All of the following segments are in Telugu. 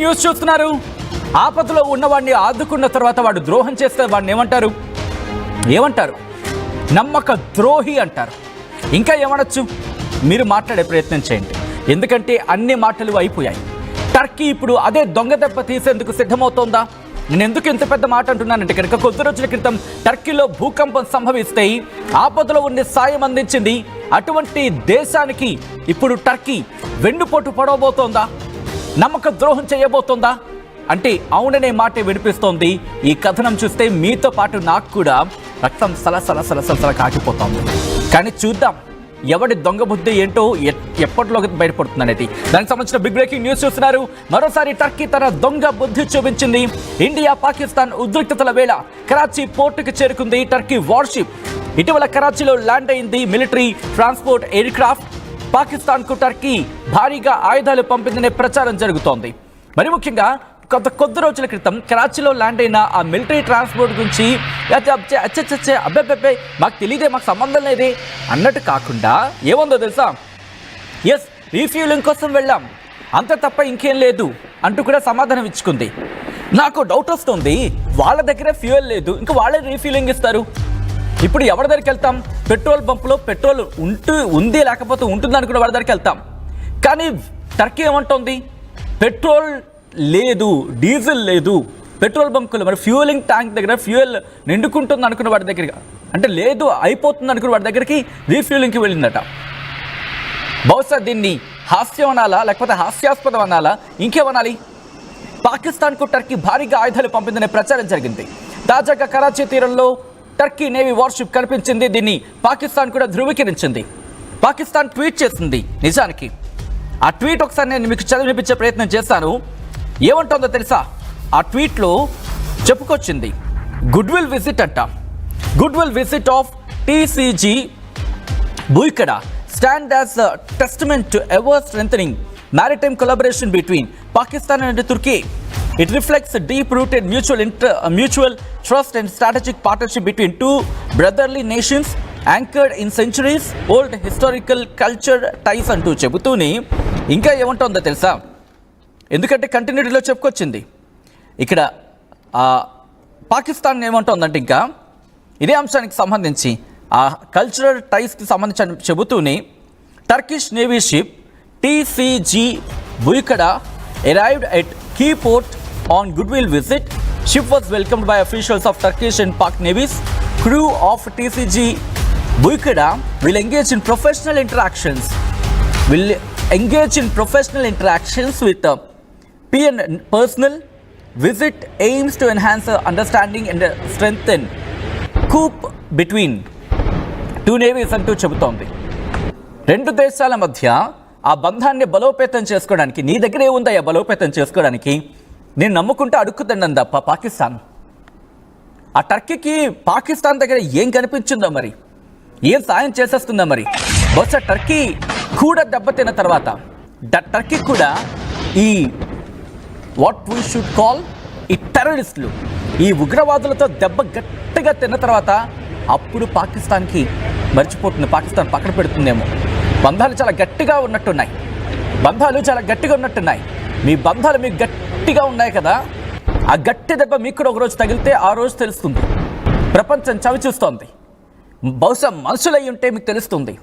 న్యూస్ చూస్తున్నారు. ఆపదలో ఉన్నవాడిని ఆదుకున్న తర్వాత వాడు ద్రోహం చేస్తే వాడిని ఏమంటారు? నమ్మక ద్రోహి అంటారు. ఇంకా ఏమనొచ్చు? మీరు మాట్లాడే ప్రయత్నం చేయండి, ఎందుకంటే అన్ని మాటలు అయిపోయాయి. టర్కీ ఇప్పుడు అదే దొంగ దెబ్బ తీసేందుకు సిద్ధమవుతోందా? నేను ఎందుకు ఇంత పెద్ద మాట అంటున్నానంటే కనుక కొద్ది రోజుల క్రితం టర్కీలో భూకంపం సంభవిస్తే ఆపదలో ఉండే సాయం అందించింది. అటువంటి దేశానికి ఇప్పుడు టర్కీ వెన్నుపోటు పడవబోతోందా? నమ్మక ద్రోహం చేయబోతోందా అంటే అవుననే మాటే వినిపిస్తోంది. ఈ కథనం చూస్తే మీతో పాటు నాకు కూడా రక్తం సలసల కాకిపోతోంది. కానీ చూద్దాం ఎవడి దొంగ బుద్ధి ఏంటో ఎప్పటిలోకి బయటపడుతుంది అనేది. దానికి సంబంధించిన బిగ్ బ్రేకింగ్ న్యూస్ చూస్తున్నారు. మరోసారి టర్కీ తన దొంగ బుద్ధి చూపించింది. ఇండియా పాకిస్తాన్ ఉద్రిక్తతల వేళ కరాచీ పోర్టుకు చేరుకుంది టర్కీ వార్షిప్. ఇటీవల కరాచీలో ల్యాండ్ అయింది మిలిటరీ ట్రాన్స్పోర్ట్ ఎయిర్ క్రాఫ్ట్. పాకిస్తాన్కు టర్కీ భారీగా ఆయుధాలు పంపిందనే ప్రచారం జరుగుతోంది. మరి ముఖ్యంగా కొద్ది రోజుల క్రితం కరాచీలో ల్యాండ్ అయిన ఆ మిలిటరీ ట్రాన్స్పోర్ట్ గురించి అబ్బే మాకు తెలియదే, మాకు సంబంధం లేదే అన్నట్టు కాకుండా ఏముందో తెలుసా, ఎస్ రీఫ్యూలింగ్ కోసం వెళ్ళాం అంత తప్ప ఇంకేం లేదు అంటూ కూడా సమాధానం ఇచ్చుకుంది. నాకు డౌట్ వస్తుంది, వాళ్ళ దగ్గర ఫ్యూయల్ లేదు, ఇంకా వాళ్ళే రీఫ్యూలింగ్ ఇస్తారు. ఇప్పుడు ఎవరి దగ్గరికి వెళ్తాం? పెట్రోల్ బంపులో పెట్రోల్ ఉంది లేకపోతే ఉంటుంది అనుకున్న వాళ్ళ దగ్గరికి వెళ్తాం. కానీ టర్కీ ఏమంటోంది? పెట్రోల్ లేదు, డీజిల్ లేదు పెట్రోల్ బంకులు. మరి ఫ్యూయలింగ్ ట్యాంక్ దగ్గర ఫ్యూయల్ నిండుకుంటుంది అనుకున్న వాడి దగ్గరికి, అంటే లేదు అయిపోతుంది అనుకున్న వాడి దగ్గరికి రీఫ్యూలింగ్కి వెళ్ళిందట. బహుశా దీన్ని హాస్యం అనాలా లేకపోతే హాస్యాస్పదం అనాలా ఇంకేమనాలి? పాకిస్తాన్కు టర్కీ భారీగా ఆయుధాలు పంపిందనే ప్రచారం జరిగింది. తాజాగా కరాచీ తీరంలో టర్కీ నేవీ వార్షిప్ కనిపించింది. దీన్ని పాకిస్తాన్ కూడా ధృవీకరించింది. పాకిస్తాన్ ట్వీట్ చేసింది. నిజానికి ఆ ట్వీట్ ఒకసారి నేను మీకు చదివిపించే ప్రయత్నం చేస్తాను. ఏమంటుందో తెలుసా? ఆ ట్వీట్లో చెప్పుకొచ్చింది గుడ్ విల్ విజిట్ అంట. Goodwill visit of TCG బుయికడా stand as a testament to ever strengthening maritime collaboration between Pakistan and Turkey. It reflects a deep-rooted mutual trust and strategic partnership between two brotherly nations anchored in centuries-old historical culture ties అంటూ చెబుతూనే ఇంకా ఏమంటుందో తెలుసా? ఎందుకంటే కంటిన్యూటీలో చెప్పుకొచ్చింది. ఇక్కడ పాకిస్తాన్ ఏమంటుందంటే ఇంకా ఇదే అంశానికి సంబంధించి ఆ కల్చరల్ టైస్కి సంబంధించి చెబుతూనే Turkish navy ship TCG Buykada arrived at key port on goodwill visit. Ship was welcomed by officials of Turkish and Pak navies. Crew of TCG Buykada will engage in professional interactions with PN personnel. Visit aims to enhance understanding and strengthen coop between two navies అంటూ చెబుతోంది. రెండు దేశాల మధ్య ఆ బంధాన్ని బలోపేతం చేసుకోవడానికి నీ దగ్గర ఏముందా బలోపేతం చేసుకోవడానికి? నేను నమ్ముకుంటే అడుక్కుదండి తప్ప పాకిస్తాన్. ఆ టర్కీకి పాకిస్తాన్ దగ్గర ఏం కనిపించిందో మరి, ఏం సాయం చేసేస్తుందో మరి. బహుశా టర్కీ కూడా దెబ్బతిన్న తర్వాత టర్కీ కూడా ఈ వాట్ వీ షుడ్ కాల్ ఈ టెర్రరిస్టులు, ఈ ఉగ్రవాదులతో దెబ్బ గట్టిగా తిన్న తర్వాత అప్పుడు పాకిస్తాన్కి మర్చిపోతుంది, పాకిస్తాన్ పక్కన పెడుతుందేమో. బంధాలు చాలా గట్టిగా ఉన్నట్టున్నాయి. మీ బంధాలు మీకు గట్టిగా ఉన్నాయి కదా, ఆ గట్టి దెబ్బ మీకు కూడా ఒకరోజు తగిలితే ఆ రోజు తెలుస్తుంది. ప్రపంచం చవి చూస్తోంది. బహుశా మనుషులై ఉంటే మీకు తెలుస్తుంది.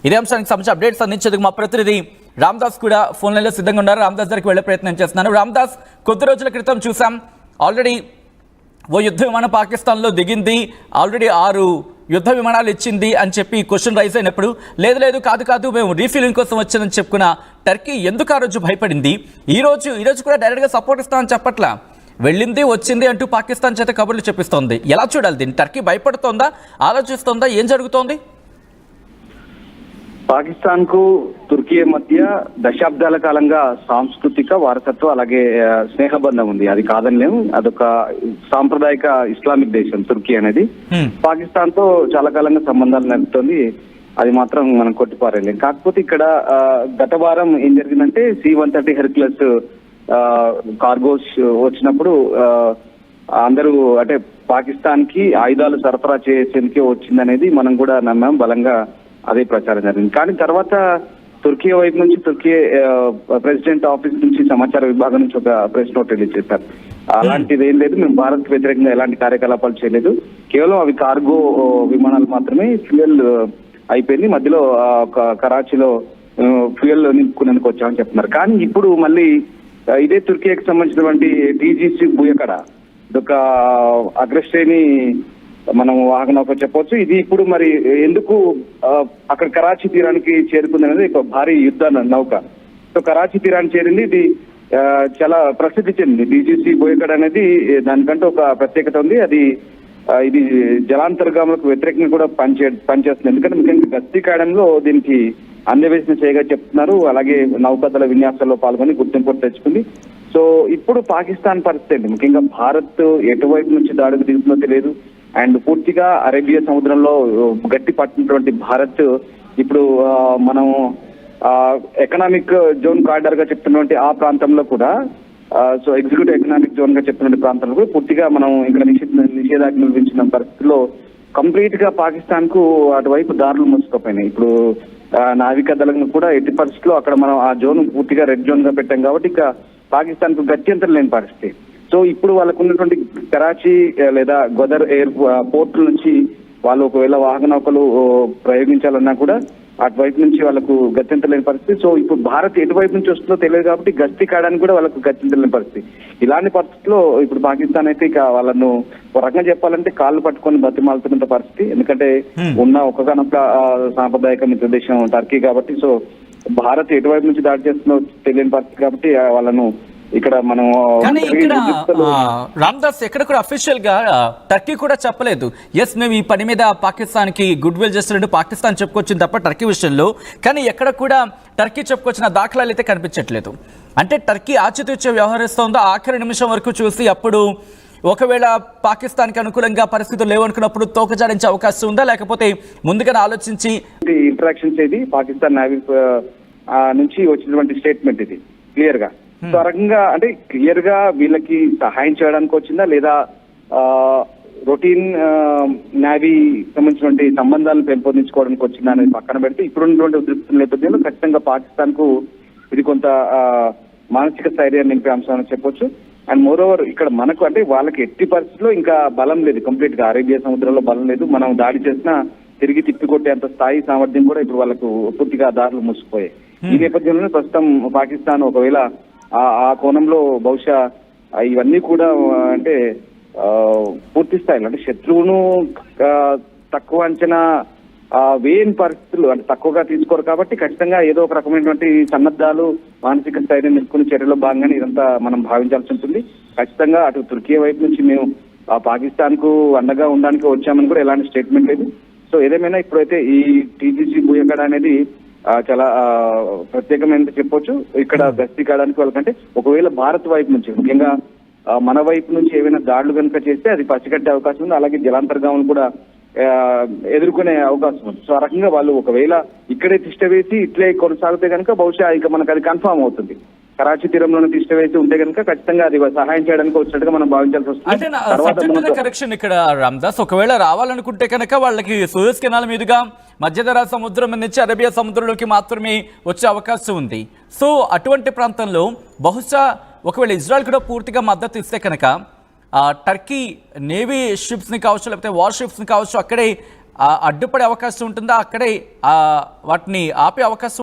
ఇదే అంశానికి సంబంధించి అప్డేట్స్ అందించేందుకు మా ప్రతినిధి రామ్దాస్ కూడా ఫోన్ లైన్లో సిద్ధంగా ఉన్నారు. రామ్దాస్ దగ్గరికి వెళ్ళే ప్రయత్నం చేస్తున్నాను. రామ్దాస్, కొద్ది రోజుల క్రితం చూసాం ఆల్రెడీ ఓ యుద్ధ విమానం పాకిస్తాన్లో దిగింది, ఆల్రెడీ 6 యుద్ధ విమానాలు ఇచ్చింది అని చెప్పి క్వశ్చన్ రైజ్ అయినప్పుడు లేదు కాదు మేము రీఫిలింగ్ కోసం వచ్చానని చెప్పుకున్న టర్కీ ఎందుకు ఆ రోజు భయపడింది? ఈ రోజు కూడా డైరెక్ట్గా సపోర్ట్ ఇస్తామని చెప్పట్లా, వెళ్ళింది వచ్చింది అంటూ పాకిస్తాన్ చేత కబుర్లు చెప్పిస్తోంది. ఎలా చూడాలి దీన్ని? టర్కీ భయపడుతోందా, ఆలోచిస్తోందా, ఏం జరుగుతోంది? పాకిస్తాన్ కు తుర్కీ మధ్య దశాబ్దాల కాలంగా సాంస్కృతిక వారసత్వం అలాగే స్నేహబంధం ఉంది, అది కాదనిలేము. అదొక సాంప్రదాయిక ఇస్లామిక్ దేశం తుర్కీ అనేది. పాకిస్తాన్ తో చాలా కాలంగా సంబంధాలు నడుపుతోంది, అది మాత్రం మనం కొట్టిపారేయలేం. కాకపోతే ఇక్కడ గత వారం ఏం జరిగిందంటే C-130 హెర్క్యులస్ కార్గోస్ వచ్చినప్పుడు అందరూ అంటే పాకిస్తాన్ కి ఆయుధాలు సరఫరా చేసేందుకే వచ్చిందనేది మనం కూడా నమ్మాం, బలంగా అదే ప్రచారం జరిగింది. కానీ తర్వాత తుర్కీ వైపు నుంచి తుర్కీ ప్రెసిడెంట్ ఆఫీస్ నుంచి సమాచార విభాగం నుంచి ఒక ప్రెస్ నోట్ రిలీజ్ చేశారు. అలాంటిది ఏం లేదు, మేము భారత్ కు వ్యతిరేకంగా ఎలాంటి కార్యకలాపాలు చేయలేదు, కేవలం అవి కార్గో విమానాలు మాత్రమే, ఫ్యూయల్ అయిపోయింది, మధ్యలో కరాచీలో ఫ్యూయల్ నింపుకునేందుకు వచ్చామని చెప్తున్నారు. కానీ ఇప్పుడు మళ్ళీ ఇదే తుర్కీకి సంబంధించినటువంటి టీజీసీ బుయకడ ఇదొక అగ్రశ్రేణి మనం వాహనౌక చెప్పొచ్చు. ఇది ఇప్పుడు మరి ఎందుకు అక్కడ కరాచీ తీరానికి చేరుకుంది అనేది ఒక భారీ యుద్ధ నౌక. సో కరాచీ తీరానికి చేరింది. ఇది చాలా ప్రసిద్ధి చెందింది. డీజీసీ బోయకడ్ అనేది దానికంటే ఒక ప్రత్యేకత ఉంది. ఇది జలాంతర్గాములకు వ్యతిరేకంగా కూడా పనిచేస్తుంది. ఎందుకంటే ముఖ్యంగా గస్తీ కాయడంలో దీనికి అన్వేషణ చేయగా చెప్తున్నారు. అలాగే నౌకాదళ విన్యాసాల్లో పాల్గొని గుర్తింపు తెచ్చుకుంది. సో ఇప్పుడు పాకిస్తాన్ పరిస్థితి ముఖ్యంగా భారత్ ఎటువైపు నుంచి దాడులు దిగుతుందో తెలియదు. అండ్ పూర్తిగా అరేబియా సముద్రంలో గట్టి పట్టినటువంటి భారత్ ఇప్పుడు మనం ఎకనామిక్ జోన్ కారిడార్ గా చెప్తున్నటువంటి ఆ ప్రాంతంలో కూడా సో ఎగ్జిక్యూటివ్ ఎకనామిక్ జోన్ గా చెప్తున్న ప్రాంతంలో కూడా పూర్తిగా మనం ఇక్కడ నిషేధాజ్ఞలు విధించిన పరిస్థితుల్లో కంప్లీట్ గా పాకిస్తాన్ కు అటువైపు దారులు మూసుకుపోయినాయి. ఇప్పుడు నావికా దళం కూడా ఎట్టి పరిస్థితుల్లో అక్కడ మనం ఆ జోన్ పూర్తిగా రెడ్ జోన్ గా పెట్టాం కాబట్టి ఇక పాకిస్తాన్ కు గత్యంతరం లేని పరిస్థితి. సో ఇప్పుడు వాళ్ళకు ఉన్నటువంటి కరాచీ లేదా గదర్ ఎయిర్ పోర్ట్ నుంచి వాళ్ళు ఒకవేళ వాహనౌకలు ప్రయోగించాలన్నా కూడా అటువైపు నుంచి వాళ్ళకు గత్యంతరం పరిస్థితి. సో ఇప్పుడు భారత్ ఎటువైపు నుంచి వస్తుందో తెలియదు కాబట్టి గస్తీ కాయడానికి కూడా వాళ్ళకు గత్యంతరం పరిస్థితి. ఇలాంటి పరిస్థితుల్లో ఇప్పుడు పాకిస్తాన్ అయితే ఇక వాళ్ళను ఒక రకంగా చెప్పాలంటే కాళ్ళు పట్టుకొని బతిమాలుతున్న పరిస్థితి. ఎందుకంటే ఉన్న ఒక్కగానొక్క సాంప్రదాయక మిత్ర దేశం టర్కీ కాబట్టి సో భారత్ ఎటువైపు నుంచి దాడి చేస్తుందో తెలియని పరిస్థితి కాబట్టి వాళ్ళను ఇక్కడ మనం కానీ ఇక్కడ రామ్దాస్ ఎక్కడ కూడా అఫీషియల్ గా టర్కీ కూడా చెప్పలేదు ఎస్ మేము ఈ పని మీద పాకిస్తాన్ కి గుడ్ విల్ చేస్తున్నట్టు పాకిస్తాన్ చెప్పుకొచ్చింది తప్ప టర్కీ విషయంలో. కానీ ఎక్కడ కూడా టర్కీ చెప్పుకొచ్చిన దాఖలాలు అయితే కనిపించట్లేదు. అంటే టర్కీ ఆచితూచి వ్యవహరిస్తోందో ఆఖరి నిమిషం వరకు చూసి అప్పుడు ఒకవేళ పాకిస్తాన్ కి అనుకూలంగా పరిస్థితులు లేవనుకున్నప్పుడు తోకజాడించే అవకాశం ఉందా, లేకపోతే ముందుగానే ఆలోచించి ఇంటరాక్షన్స్ ఇది పాకిస్తాన్ నేవీ నుంచి వచ్చినటువంటి స్టేట్మెంట్ ఇది క్లియర్ గా. సో ఆ రకంగా అంటే క్లియర్ గా వీళ్ళకి సహాయం చేయడానికి వచ్చిందా లేదా రొటీన్ నేవీ సంబంధించినటువంటి సంబంధాలను పెంపొందించుకోవడానికి వచ్చిందా అనేది పక్కన పెడితే ఇప్పుడున్నటువంటి ఉద్రిక్తుల నేపథ్యంలో ఖచ్చితంగా పాకిస్తాన్ కు ఇది కొంత మానసిక స్థైర్యాన్ని నింపే అంశం అని చెప్పొచ్చు. అండ్ మోర్ ఓవర్ ఇక్కడ మనకు అంటే వాళ్ళకి ఎట్టి పరిస్థితుల్లో ఇంకా బలం లేదు, కంప్లీట్ గా అరేబియా సముద్రంలో బలం లేదు. మనం దాడి చేసినా తిరిగి తిప్పికొట్టేంత స్థాయి సామర్థ్యం కూడా ఇప్పుడు వాళ్ళకు పూర్తిగా దారులు మూసుకుపోయాయి. ఈ నేపథ్యంలోనే ప్రస్తుతం పాకిస్తాన్ ఒకవేళ ఆ కోణంలో బహుశా ఇవన్నీ కూడా అంటే పూర్తి స్థాయిలో అంటే శత్రువును తక్కువ అంచనా వేయని పరిస్థితులు అంటే తక్కువగా తీసుకోరు కాబట్టి ఖచ్చితంగా ఏదో ఒక రకమైనటువంటి సన్నద్ధాలు మానసిక స్థైర్యం నిలుపుకునే చర్యలో భాగంగానే ఇదంతా మనం భావించాల్సి ఉంటుంది. ఖచ్చితంగా అటు తుర్కీ వైపు నుంచి మేము పాకిస్తాన్ కు అండగా ఉండడానికి వచ్చామని కూడా ఎలాంటి స్టేట్మెంట్ లేదు. సో ఏదేమైనా ఇప్పుడైతే ఈ టీజీసీ బుయకడ అనేది చాలా ప్రత్యేకమైనది చెప్పొచ్చు. ఇక్కడ గస్తీ కాయడానికి వాళ్ళకంటే ఒకవేళ భారత్ వైపు నుంచి ముఖ్యంగా మన వైపు నుంచి ఏవైనా దాడులు కనుక చేస్తే అది పసిగట్టే అవకాశం ఉంది. అలాగే జలాంతర్గాములు కూడా ఎదుర్కొనే అవకాశం ఉంది. సో ఆ రకంగా వాళ్ళు ఒకవేళ ఇక్కడే తిష్ట వేసి ఇట్లే కొనసాగితే కనుక బహుశా ఇక మనకు అది కన్ఫామ్ అవుతుంది. కరాచీ తీరంలోనే తిష్ట వేసి ఉంటే కనుక ఖచ్చితంగా అది సహాయం చేయడానికి వచ్చినట్టుగా మనం భావించాల్సి వస్తుంది. కరెక్షన్ ఇక్కడ రామ్దాస్ ఒకవేళ రావాలనుకుంటే కనుక వాళ్ళకి సూయజ్ కెనాల్ మీదుగా మధ్యధరా సముద్రం నుంచి అరేబియా సముద్రంలోకి మాత్రమే వచ్చే అవకాశం ఉంది. సో అటువంటి ప్రాంతంలో బహుశా ఒకవేళ ఇజ్రాయెల్ కూడా పూర్తిగా మద్దతు ఇస్తే కనుక టర్కీ నేవీ షిప్స్ ని కావచ్చు లేకపోతే వార్ షిప్స్ ని కావచ్చు అక్కడే అడ్డుపడే అవకాశం ఉంటుందా, అక్కడే వాటిని ఆపే అవకాశం